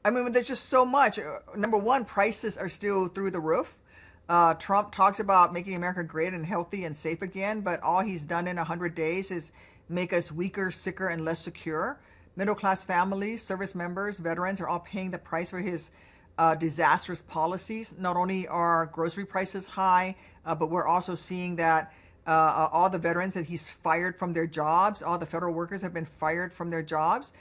I mean, there's just so much. Number one, prices are still through the roof. Trump talks about making America great and healthy and safe again, but all he's done in 100 days is make us weaker, sicker, and less secure. Middle class families, service members, veterans are all paying the price for his disastrous policies. Not only are grocery prices high, but we're also seeing that all the veterans that he's fired from their jobs, all the federal workers have been fired from their jobs,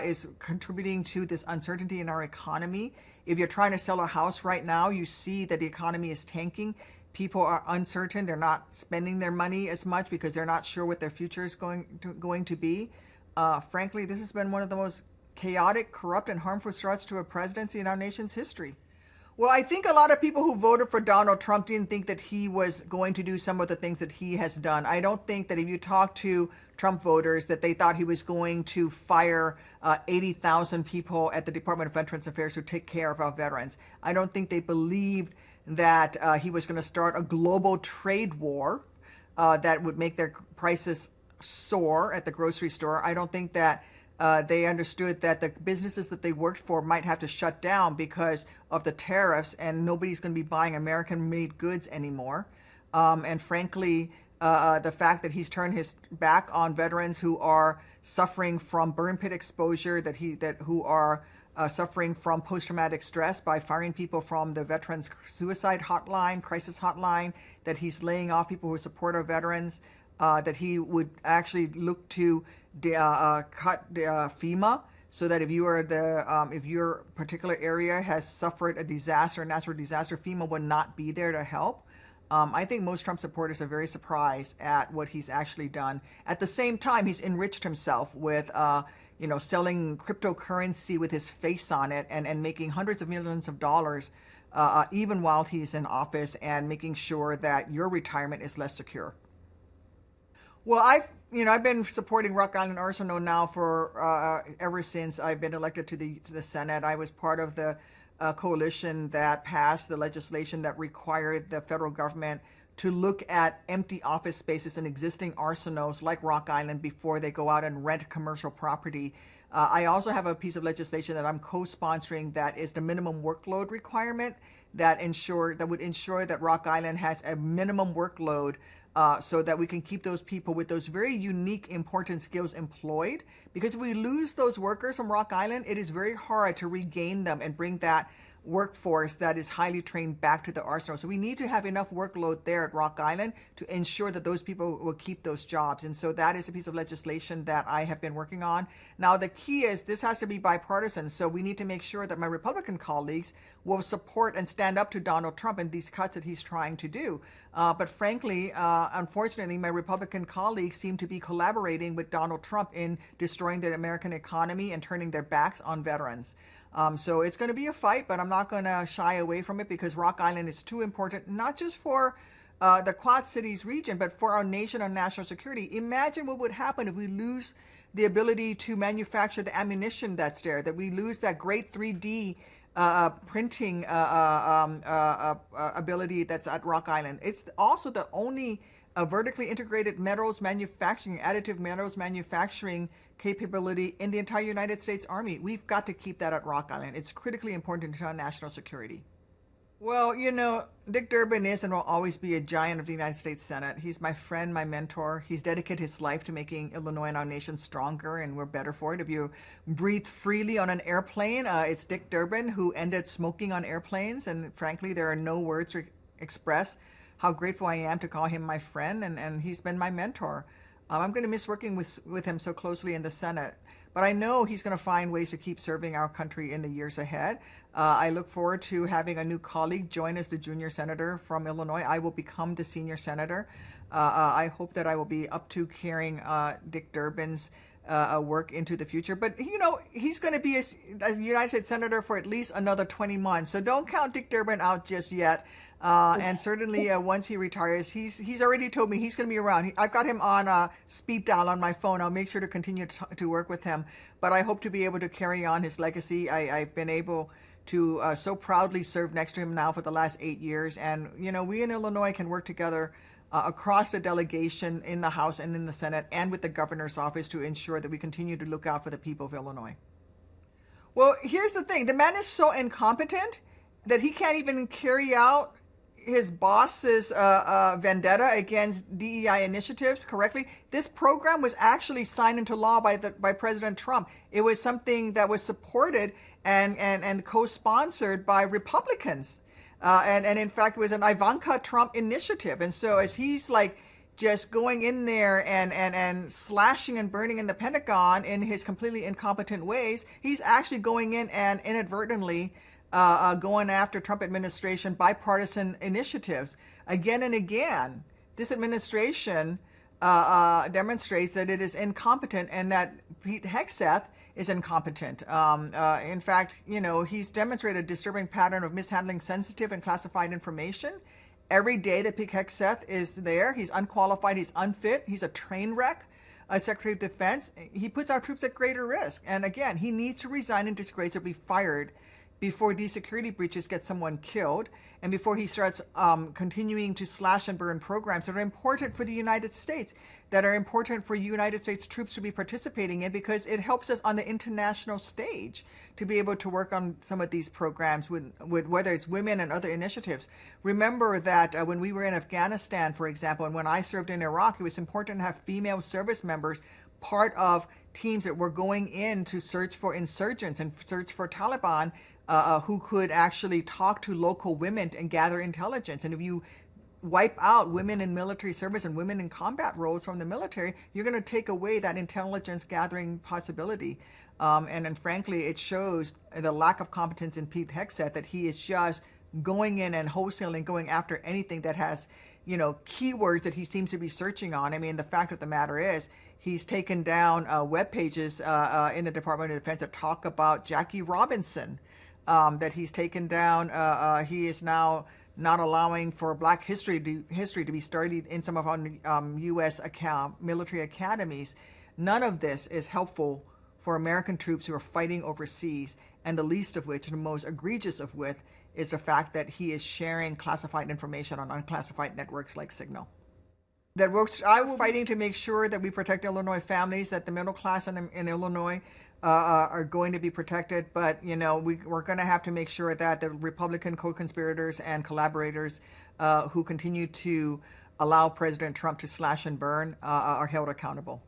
is contributing to this uncertainty in our economy. If you're trying to sell a house right now, you see that the economy is tanking. People are uncertain. They're not spending their money as much because they're not sure what their future is going to be. Frankly, this has been one of the most chaotic, corrupt, and harmful starts to a presidency in our nation's history. Well, I think a lot of people who voted for Donald Trump didn't think that he was going to do some of the things that he has done. I don't think that if you talk to Trump voters that they thought he was going to fire 80,000 people at the Department of Veterans Affairs who take care of our veterans. I don't think they believed that he was going to start a global trade war that would make their prices soar at the grocery store. I don't think that they understood that the businesses that they worked for might have to shut down because of the tariffs, and nobody's going to be buying American-made goods anymore. And frankly, the fact that he's turned his back on veterans who are suffering from burn pit exposure, who are suffering from post-traumatic stress by firing people from the veterans suicide hotline, crisis hotline, that he's laying off people who support our veterans, that he would actually look to cut FEMA, so that if your particular area has suffered a disaster, a natural disaster, FEMA would not be there to help. I think most Trump supporters are very surprised at what he's actually done. At the same time, he's enriched himself with selling cryptocurrency with his face on it, and making hundreds of millions of dollars even while he's in office, and making sure that your retirement is less secure. Well, I've been supporting Rock Island Arsenal now for ever since I've been elected to the Senate. I was part of the coalition that passed the legislation that required the federal government to look at empty office spaces in existing arsenals like Rock Island before they go out and rent commercial property. I also have a piece of legislation that I'm co-sponsoring that is the minimum workload requirement that would ensure that Rock Island has a minimum workload so that we can keep those people with those very unique, important skills employed. Because if we lose those workers from Rock Island, it is very hard to regain them and bring that workforce that is highly trained back to the arsenal. So we need to have enough workload there at Rock Island to ensure that those people will keep those jobs. And so that is a piece of legislation that I have been working on. Now, the key is this has to be bipartisan. So we need to make sure that my Republican colleagues will support and stand up to Donald Trump and these cuts that he's trying to do. But frankly, unfortunately, my Republican colleagues seem to be collaborating with Donald Trump in destroying the American economy and turning their backs on veterans. So it's going to be a fight, but I'm not going to shy away from it because Rock Island is too important, not just for the Quad Cities region, but for our nation and national security. Imagine what would happen if we lose the ability to manufacture the ammunition that's there, that we lose that great 3D printing ability that's at Rock Island. It's also the only vertically integrated metals manufacturing, additive metals manufacturing capability in the entire United States Army. We've got to keep that at Rock Island. It's critically important to our national security. Well, Dick Durbin is and will always be a giant of the United States Senate. He's my friend, my mentor. He's dedicated his life to making Illinois and our nation stronger, and we're better for it. If you breathe freely on an airplane, it's Dick Durbin who ended smoking on airplanes, and frankly, there are no words to express how grateful I am to call him my friend, and he's been my mentor. I'm going to miss working with him so closely in the Senate, but I know he's going to find ways to keep serving our country in the years ahead. I look forward to having a new colleague join as the junior senator from Illinois. I will become the senior senator. I hope that I will be up to carrying Dick Durbin's work into the future. But, he's going to be a United States Senator for at least another 20 months. So don't count Dick Durbin out just yet. And certainly once he retires, he's already told me he's going to be around. I've got him on speed dial on my phone. I'll make sure to continue to work with him. But I hope to be able to carry on his legacy. I've been able to so proudly serve next to him now for the last 8 years. And, we in Illinois can work together across the delegation in the House and in the Senate and with the governor's office to ensure that we continue to look out for the people of Illinois. Well, here's the thing: the man is so incompetent that he can't even carry out his boss's vendetta against DEI initiatives correctly. This program was actually signed into law by President Trump. It was something that was supported and co-sponsored by Republicans, and in fact, it was an Ivanka Trump initiative. And so, as he's like just going in there and slashing and burning in the Pentagon in his completely incompetent ways, he's actually going in and inadvertently going after Trump administration bipartisan initiatives again and again. This administration demonstrates that it is incompetent and that Pete Hegseth is incompetent. In fact, he's demonstrated a disturbing pattern of mishandling sensitive and classified information. Every day that Pete Hegseth is there, he's unqualified, he's unfit, he's a train wreck. Secretary of Defense, he puts our troops at greater risk. And again, he needs to resign in disgrace or be fired before these security breaches get someone killed, and before he starts continuing to slash and burn programs that are important for the United States, that are important for United States troops to be participating in, because it helps us on the international stage to be able to work on some of these programs with whether it's women and other initiatives. Remember that when we were in Afghanistan, for example, and when I served in Iraq, it was important to have female service members part of teams that were going in to search for insurgents and search for Taliban, who could actually talk to local women and gather intelligence. And if you wipe out women in military service and women in combat roles from the military, you're going to take away that intelligence gathering possibility. And frankly, it shows the lack of competence in Pete Hegseth, that he is just going in and wholesaling, going after anything that has, keywords that he seems to be searching on. I mean, the fact of the matter is, he's taken down web pages in the Department of Defense that talk about Jackie Robinson, that he's taken down. He is now not allowing for Black history to be studied in some of our U.S. military academies. None of this is helpful for American troops who are fighting overseas, and the least of which, and the most egregious of which, is the fact that he is sharing classified information on unclassified networks like Signal. I'm fighting to make sure that we protect Illinois families, that the middle class in Illinois are going to be protected. But, we're going to have to make sure that the Republican co-conspirators and collaborators who continue to allow President Trump to slash and burn are held accountable.